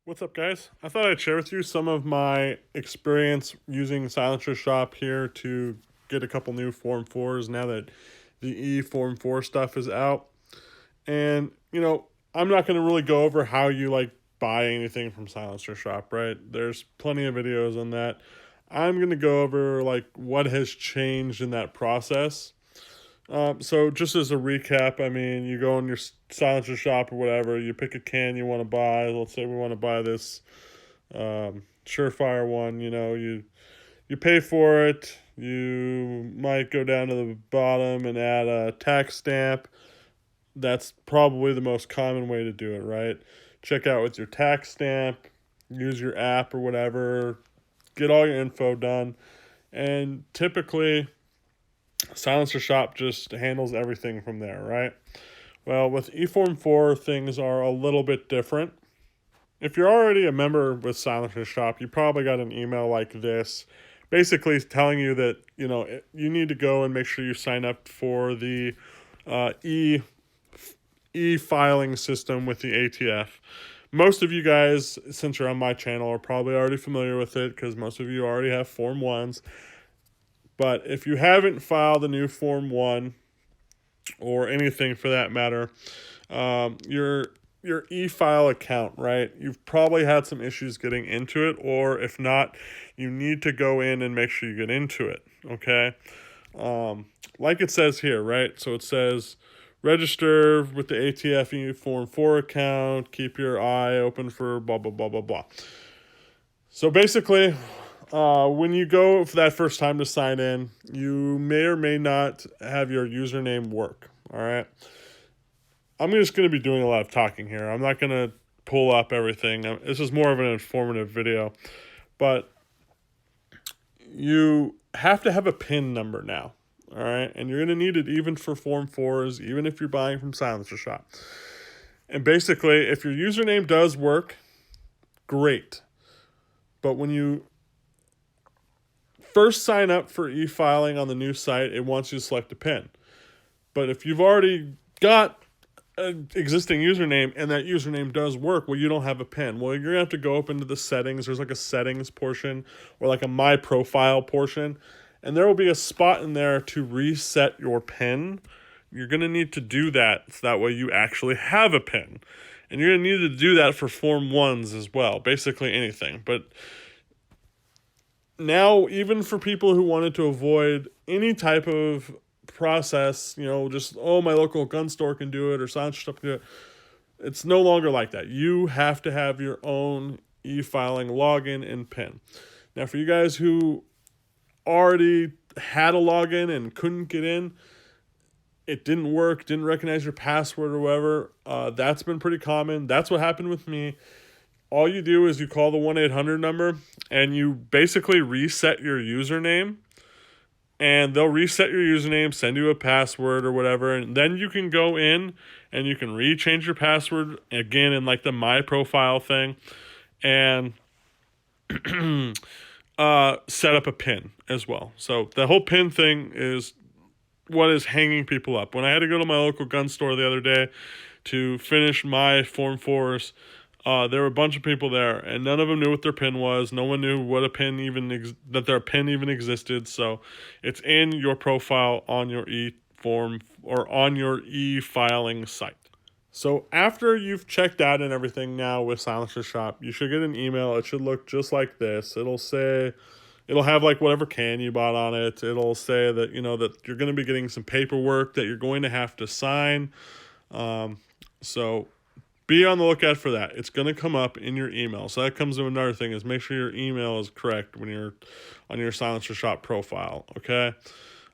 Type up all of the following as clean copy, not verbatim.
What's up, guys? I thought I'd share with you some of my experience using Silencershop here to get a couple new Form 4s now that the Eform4 stuff is out. And, I'm not going to really go over how you buy anything from Silencershop, right? There's plenty of videos on that. I'm going to go over what has changed in that process. So just as a recap, you go in your Silencershop or whatever, you pick a can you want to buy. Let's say we want to buy this Surefire one. You pay for it. You might go down to the bottom and add a tax stamp. That's probably the most common way to do it, right? Check out with your tax stamp, use your app or whatever, get all your info done, and typically Silencershop just handles everything from there, right? Well, with Eform4, things are a little bit different. If you're already a member with Silencershop, you probably got an email like this, basically telling you that, you need to go and make sure you sign up for the e-filing system with the ATF. Most of you guys, since you're on my channel, are probably already familiar with it because most of you already have Form 1s. But if you haven't filed a new Form 1, or anything for that matter, your EFILE account, right? You've probably had some issues getting into it, or if not, you need to go in and make sure you get into it, okay? Like it says here, right? So it says, register with the ATF Form 4 account, keep your eye open for blah, blah, blah, blah, blah. So basically, when you go for that first time to sign in, you may or may not have your username work, all right? I'm just going to be doing a lot of talking here. I'm not going to pull up everything. This is more of an informative video. But you have to have a PIN number now, all right? And you're going to need it even for Form 4s, even if you're buying from Silencershop. And basically, if your username does work, great. But when you first sign up for e-filing on the new site, it wants you to select a PIN. But if you've already got an existing username and that username does work, well, you don't have a PIN. Well, you're going to have to go up into the settings. There's a settings portion or a My Profile portion. And there will be a spot in there to reset your PIN. You're going to need to do that so that way you actually have a PIN. And you're going to need to do that for Form 1s as well. Basically anything. But now, even for people who wanted to avoid any type of process, just, my local gun store can do it or Silencershop can do it, it's no longer like that. You have to have your own e-filing login and PIN. Now, for you guys who already had a login and couldn't get in, it didn't work, didn't recognize your password or whatever, that's been pretty common. That's what happened with me. All you do is you call the 1-800 number and you basically reset your username, and they'll reset your username, send you a password or whatever, and then you can go in and you can rechange your password again in the My Profile thing and set up a PIN as well. So the whole PIN thing is what is hanging people up. When I had to go to my local gun store the other day to finish my Form 4s, there were a bunch of people there, and none of them knew what their PIN was. No one knew what a PIN that their PIN even existed. So it's in your profile on your e-form or on your e-filing site. So after you've checked out and everything now with Silencershop, you should get an email. It should look just like this. It'll have whatever can you bought on it. It'll say that, that you're going to be getting some paperwork that you're going to have to sign. So be on the lookout for that. It's going to come up in your email. So that comes to another thing, is make sure your email is correct when you're on your Silencershop profile, okay?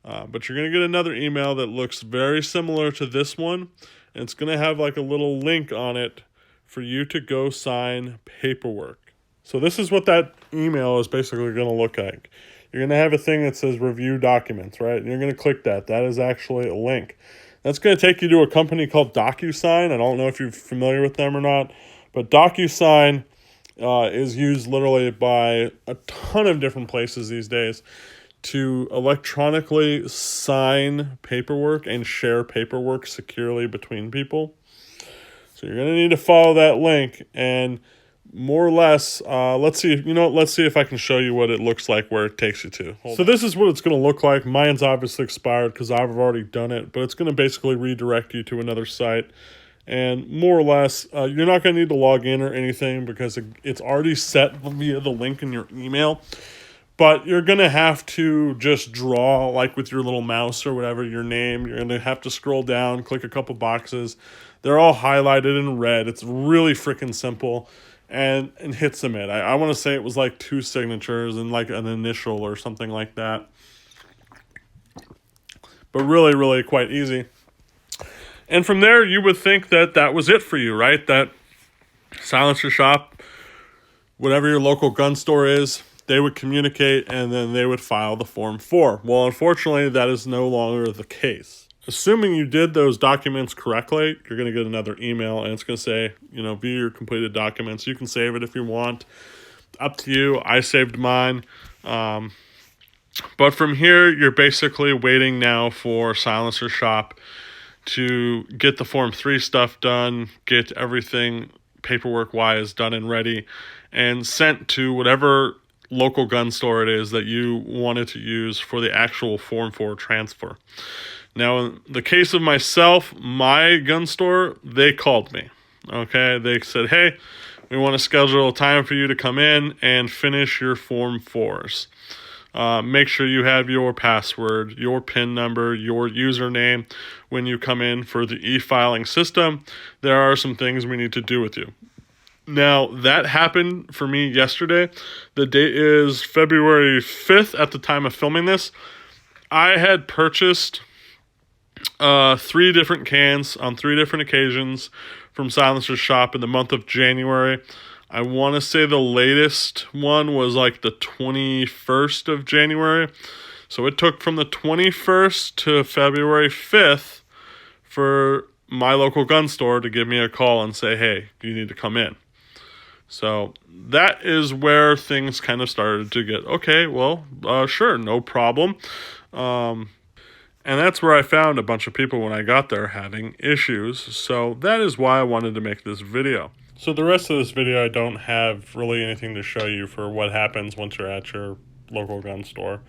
But you're going to get another email that looks very similar to this one, and it's going to have a little link on it for you to go sign paperwork. So this is what that email is basically going to look like. You're going to have a thing that says review documents, right? And you're going to click that. That is actually a link. That's going to take you to a company called Docusign. I don't know if you're familiar with them or not, but Docusign is used literally by a ton of different places these days to electronically sign paperwork and share paperwork securely between people. So you're going to need to follow that link, and more or less, let's see, let's see if I can show you what it looks like where it takes you to. So this is what it's going to look like. Mine's obviously expired because I've already done it, but it's going to basically redirect you to another site. And more or less, you're not going to need to log in or anything because it's already set via the link in your email. But you're going to have to just draw, like with your little mouse or whatever, your name. You're going to have to scroll down, click a couple boxes. They're all highlighted in red. It's really freaking simple. And hit submit. I want to say it was like 2 signatures and like an initial or something like that. But really, really quite easy. And from there, you would think that that was it for you, right? That Silencershop, whatever your local gun store is, they would communicate and then they would file the Form 4. Well, unfortunately, that is no longer the case. Assuming you did those documents correctly, you're going to get another email and it's going to say, view your completed documents. You can save it if you want. Up to you. I saved mine. But from here, you're basically waiting now for Silencershop to get the Form 3 stuff done, get everything paperwork-wise done and ready, and sent to whatever local gun store it is that you wanted to use for the actual Form 4 transfer. Now, in the case of myself, my gun store, they called me. Okay, they said, hey, we want to schedule a time for you to come in and finish your Form 4s. Make sure you have your password, your PIN number, your username when you come in for the e-filing system. There are some things we need to do with you. Now, that happened for me yesterday. The date is February 5th at the time of filming this. I had purchased 3 different cans on 3 different occasions from Silencershop in the month of January. I want to say the latest one was like the 21st of January. So it took from the 21st to February 5th for my local gun store to give me a call and say, hey, you need to come in. So that is where things kind of started to get, okay, well, sure, no problem. And that's where I found a bunch of people when I got there having issues. So that is why I wanted to make this video. So the rest of this video, I don't have really anything to show you for what happens once you're at your local gun store.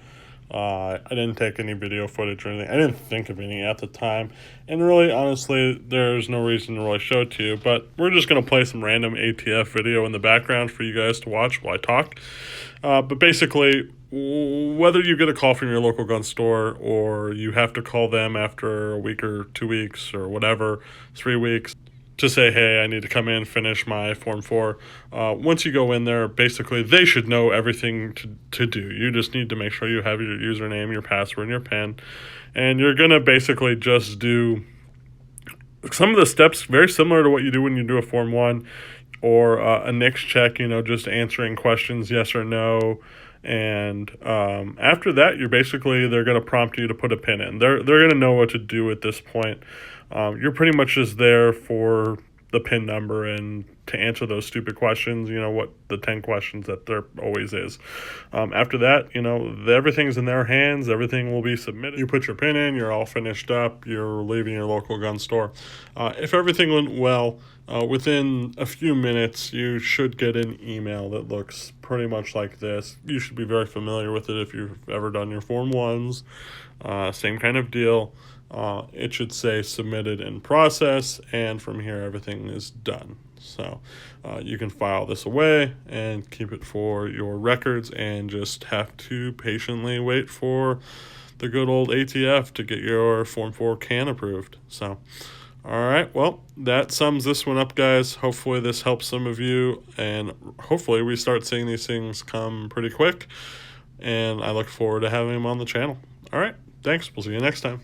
I didn't take any video footage or anything. I didn't think of any at the time. And really, honestly, there's no reason to really show it to you. But we're just going to play some random ATF video in the background for you guys to watch while I talk. But basically, whether you get a call from your local gun store or you have to call them after a week or 2 weeks or whatever, 3 weeks, to say, hey, I need to come in, finish my Form 4. Once you go in there, basically, they should know everything to do. You just need to make sure you have your username, your password, and your PIN. And you're going to basically just do some of the steps very similar to what you do when you do a Form 1 or a NICS check, just answering questions, yes or no. And after that, they're going to prompt you to put a PIN in. They're going to know what to do at this point. You're pretty much just there for the PIN number and to answer those stupid questions, what the 10 questions that there always is. After that, everything's in their hands. Everything will be submitted. You put your PIN in, you're all finished up. You're leaving your local gun store. If everything went well, within a few minutes, you should get an email that looks pretty much like this. You should be very familiar with it if you've ever done your Form 1s. Same kind of deal. It should say submitted in process, and from here everything is done. So you can file this away and keep it for your records and just have to patiently wait for the good old ATF to get your Form 4 can approved. So all right, well, that sums this one up, guys. Hopefully this helps some of you, and hopefully we start seeing these things come pretty quick, and I look forward to having them on the channel. All right, thanks. We'll see you next time.